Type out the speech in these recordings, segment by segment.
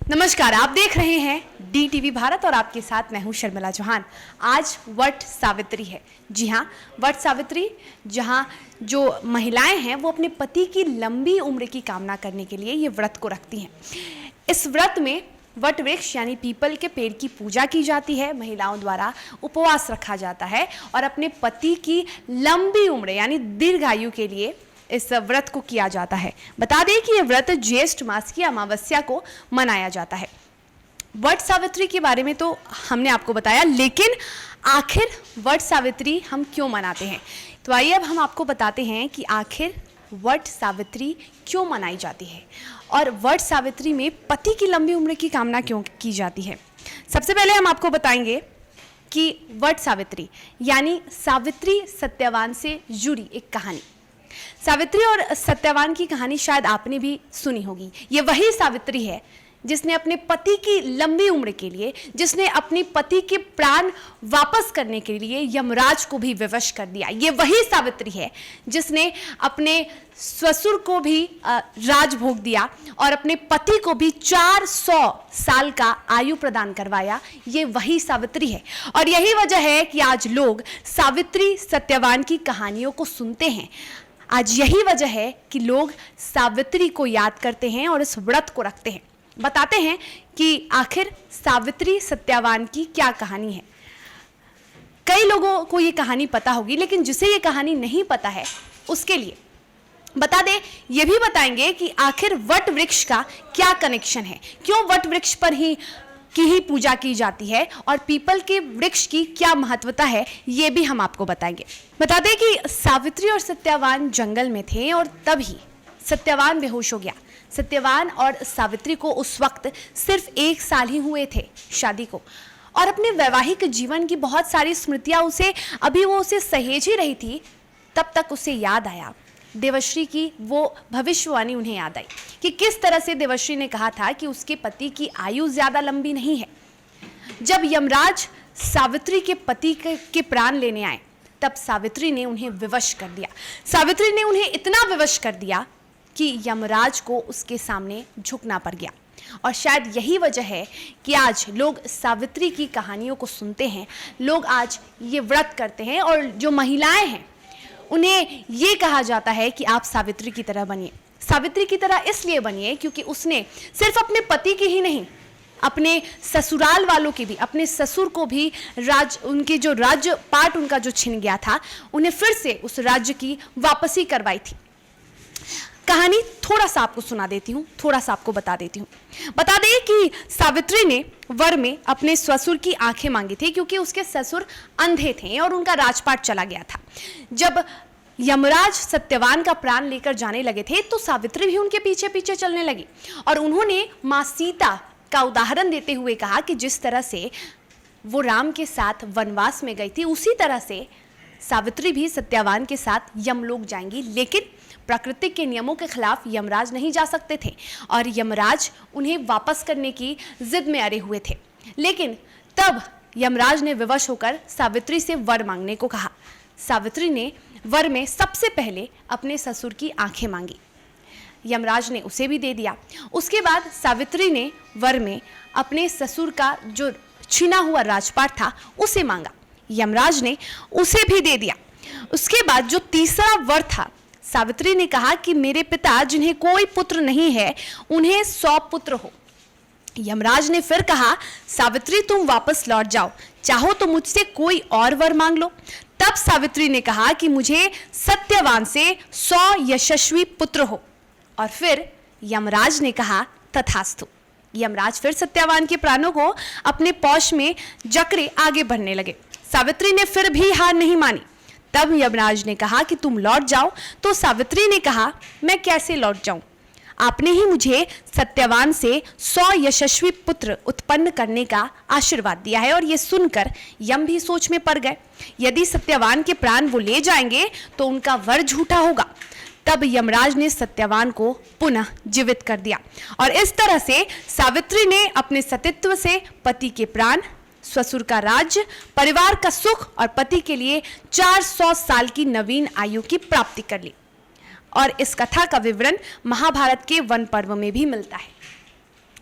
नमस्कार, आप देख रहे हैं DTV भारत और आपके साथ मैं हूं शर्मिला चौहान। आज वट सावित्री है। जी हाँ, वट सावित्री, जहां जो महिलाएं हैं वो अपने पति की लंबी उम्र की कामना करने के लिए ये व्रत को रखती हैं। इस व्रत में वट वृक्ष यानी पीपल के पेड़ की पूजा की जाती है, महिलाओं द्वारा उपवास रखा जाता है और अपने पति की लंबी उम्र यानी दीर्घायु के लिए इस व्रत को किया जाता है। बता दें कि यह व्रत ज्येष्ठ मास की अमावस्या को मनाया जाता है। वट सावित्री के बारे में तो हमने आपको बताया, लेकिन आखिर वट सावित्री हम क्यों मनाते हैं? तो आइए अब हम आपको बताते हैं कि आखिर वट सावित्री क्यों मनाई जाती है और वट सावित्री में पति की लंबी उम्र की कामना क्यों की जाती है। सबसे पहले हम आपको बताएंगे कि वट सावित्री यानी सावित्री सत्यवान से जुड़ी एक कहानी। सावित्री और सत्यवान की कहानी शायद आपने भी सुनी होगी। ये वही सावित्री है जिसने अपने पति की लंबी उम्र के लिए, जिसने अपने पति के प्राण वापस करने के लिए यमराज को भी विवश कर दिया। ये वही सावित्री है जिसने अपने ससुर को भी राजभोग दिया और अपने पति को भी 400 साल का आयु प्रदान करवाया। ये वही सावित्री है और यही वजह है कि आज लोग सावित्री सत्यवान की कहानियों को सुनते हैं। आज यही वजह है कि लोग सावित्री को याद करते हैं और इस व्रत को रखते हैं। बताते हैं कि आखिर सावित्री सत्यवान की क्या कहानी है। कई लोगों को ये कहानी पता होगी, लेकिन जिसे ये कहानी नहीं पता है उसके लिए बता दें, ये भी बताएंगे कि आखिर वट वृक्ष का क्या कनेक्शन है, क्यों वट वृक्ष पर ही पूजा की जाती है और पीपल के वृक्ष की क्या महत्वता है, ये भी हम आपको बताएंगे। बता दें कि सावित्री और सत्यवान जंगल में थे और तभी सत्यवान बेहोश हो गया। सत्यवान और सावित्री को उस वक्त सिर्फ 1 साल ही हुए थे शादी को और अपने वैवाहिक जीवन की बहुत सारी स्मृतियां उसे सहेज ही रही थी। तब तक उसे याद आया देवश्री की वो भविष्यवाणी, उन्हें याद आई कि किस तरह से देवश्री ने कहा था कि उसके पति की आयु ज्यादा लंबी नहीं है। जब यमराज सावित्री के पति के प्राण लेने आए तब सावित्री ने उन्हें विवश कर दिया। सावित्री ने उन्हें इतना विवश कर दिया कि यमराज को उसके सामने झुकना पड़ गया। और शायद यही वजह है कि आज लोग सावित्री की कहानियों को सुनते हैं, लोग आज ये व्रत करते हैं और जो महिलाएं हैं उन्हें ये कहा जाता है कि आप सावित्री की तरह बनिए। सावित्री की तरह इसलिए बनिए क्योंकि उसने सिर्फ अपने पति की ही नहीं, अपने ससुराल वालों की भी, अपने ससुर को भी उनके जो राज्य पाट उनका जो छिन गया था, उन्हें फिर से उस राज्य की वापसी करवाई थी। कहानी थोड़ा सा आपको सुना देती हूँ, थोड़ा सा आपको बता देती हूँ। बता दें कि सावित्री ने वर में अपने ससुर की आंखें मांगी थी क्योंकि उसके ससुर अंधे थे और उनका राजपाट चला गया था। जब यमराज सत्यवान का प्राण लेकर जाने लगे थे तो सावित्री भी उनके पीछे पीछे चलने लगी और उन्होंने माँ सीता का उदाहरण देते हुए कहा कि जिस तरह से वो राम के साथ वनवास में गई थी, उसी तरह से सावित्री भी सत्यवान के साथ यमलोक जाएंगी। लेकिन प्रकृति के नियमों के खिलाफ यमराज नहीं जा सकते थे और यमराज उन्हें वापस करने की जिद में अड़े हुए थे। लेकिन तब यमराज ने विवश होकर सावित्री से वर मांगने को कहा। सावित्री ने वर में सबसे पहले अपने ससुर की आंखें मांगी। यमराज ने उसे भी दे दिया। उसके बाद सावित्री ने वर में अपने ससुर का जो छिना हुआ राजपाट था उसे मांगा। यमराज ने उसे भी दे दिया। उसके बाद जो तीसरा वर था, सावित्री ने कहा कि मेरे पिता जिन्हें कोई पुत्र नहीं है उन्हें 100 पुत्र हो। यमराज ने फिर कहा, सावित्री तुम वापस लौट जाओ, चाहो तो मुझसे कोई और वर मांग लो। तब सावित्री ने कहा कि मुझे सत्यवान से 100 यशस्वी पुत्र हो। और फिर यमराज ने कहा तथास्तु। यमराज फिर सत्यवान के प्राणों को अपने पौष में जकड़े आगे बढ़ने लगे। सावित्री ने फिर भी हार नहीं मानी। तब यमराज ने कहा कि तुम लौट जाओ। तो सावित्री ने कहा, मैं कैसे लौट जाऊं? आपने ही मुझे सत्यवान से 100 यशस्वी पुत्र उत्पन्न करने का आशीर्वाद दिया है। और ये सुनकर यम भी सोच में पड़ गए, यदि सत्यवान के प्राण वो ले जाएंगे तो उनका वर झूठा होगा। तब यमराज ने सत्यवान को पुनः जीवित कर दिया और इस तरह से सावित्री ने अपने सतीत्व से पति के प्राण, ससुर का राज्य, परिवार का सुख और पति के लिए 400 साल की नवीन आयु की प्राप्ति कर ली। और इस कथा का विवरण महाभारत के वन पर्व में भी मिलता है।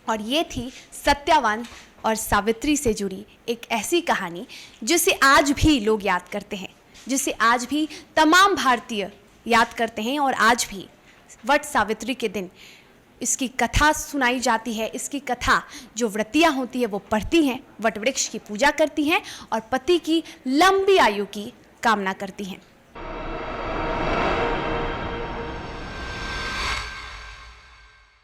और ये थी सत्यवान और सावित्री से जुड़ी एक ऐसी कहानी जिसे आज भी लोग याद करते हैं, जिसे आज भी तमाम भारतीय याद करते हैं और आज भी वट सावित्री के दिन इसकी कथा सुनाई जाती है। इसकी कथा जो व्रतियाँ होती है वो पढ़ती हैं, वट वृक्ष की पूजा करती हैं और पति की लंबी आयु की कामना करती हैं।